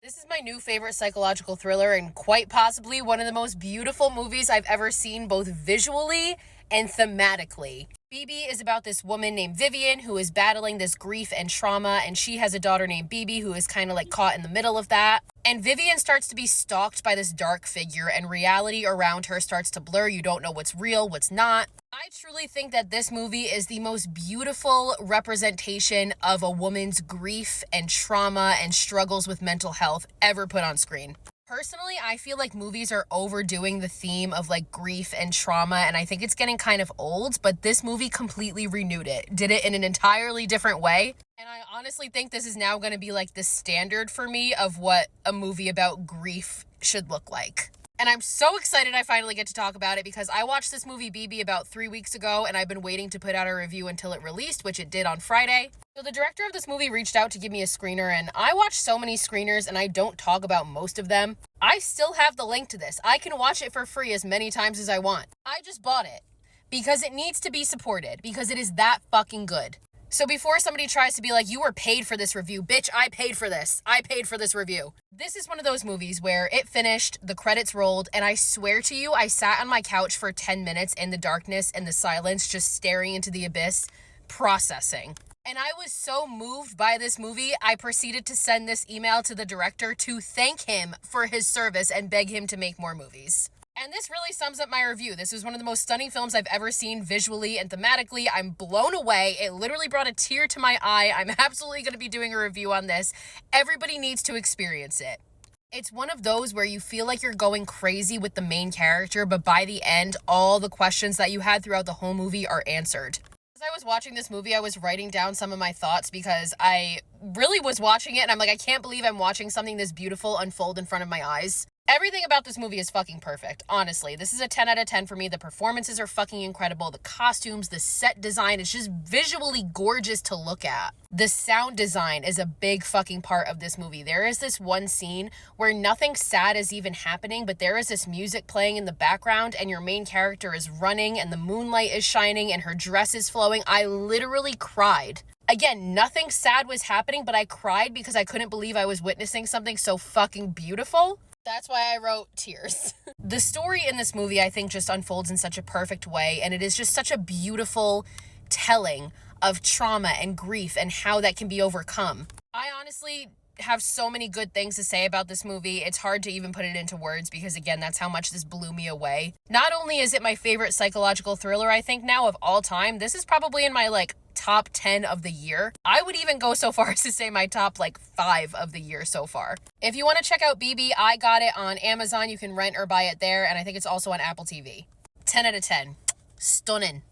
This is my new favorite psychological thriller and quite possibly one of the most beautiful movies I've ever seen, both visually and thematically. Bibi is about this woman named Vivian who is battling this grief and trauma, and she has a daughter named Bibi who is kind of like caught in the middle of that. And Vivian starts to be stalked by this dark figure, and reality around her starts to blur. You don't know what's real, what's not. I truly think that this movie is the most beautiful representation of a woman's grief and trauma and struggles with mental health ever put on screen. Personally, I feel like movies are overdoing the theme of like grief and trauma, and I think it's getting kind of old, but this movie completely renewed it, did it in an entirely different way. And I honestly think this is now going to be like the standard for me of what a movie about grief should look like. And I'm so excited I finally get to talk about it because I watched this movie Bibi about 3 weeks ago and I've been waiting to put out a review until it released, which it did on Friday. So the director of this movie reached out to give me a screener, and I watch so many screeners and I don't talk about most of them. I still have the link to this. I can watch it for free as many times as I want. I just bought it because it needs to be supported because it is that fucking good. So before somebody tries to be like, you were paid for this review, bitch, I paid for this. I paid for this review. This is one of those movies where it finished, the credits rolled, and I swear to you, I sat on my couch for 10 minutes in the darkness and the silence, just staring into the abyss, processing. And I was so moved by this movie, I proceeded to send this email to the director to thank him for his service and beg him to make more movies. And this really sums up my review. This is one of the most stunning films I've ever seen visually and thematically. I'm blown away. It literally brought a tear to my eye. I'm absolutely going to be doing a review on this. Everybody needs to experience it. It's one of those where you feel like you're going crazy with the main character, but by the end, all the questions that you had throughout the whole movie are answered. As I was watching this movie, I was writing down some of my thoughts because I really was watching it and I'm like, I can't believe I'm watching something this beautiful unfold in front of my eyes. Everything about this movie is fucking perfect, honestly. This is a 10 out of 10 for me. The performances are fucking incredible. The costumes, the set design, it's just visually gorgeous to look at. The sound design is a big fucking part of this movie. There is this one scene where nothing sad is even happening, but there is this music playing in the background and your main character is running and the moonlight is shining and her dress is flowing. I literally cried. Again, nothing sad was happening, but I cried because I couldn't believe I was witnessing something so fucking beautiful. That's why I wrote tears. The story in this movie, I think, just unfolds in such a perfect way, and it is just such a beautiful telling of trauma and grief and how that can be overcome. I honestly have so many good things to say about this movie. It's hard to even put it into words because, again, that's how much this blew me away. Not only is it my favorite psychological thriller, I think, now of all time, this is probably in my, top 10 of the year. I would even go so far as to say my top 5 of the year so far. If you want to check out Bibi, I got it on Amazon. You can rent or buy it there, and I think it's also on Apple TV. 10 out of 10. Stunning.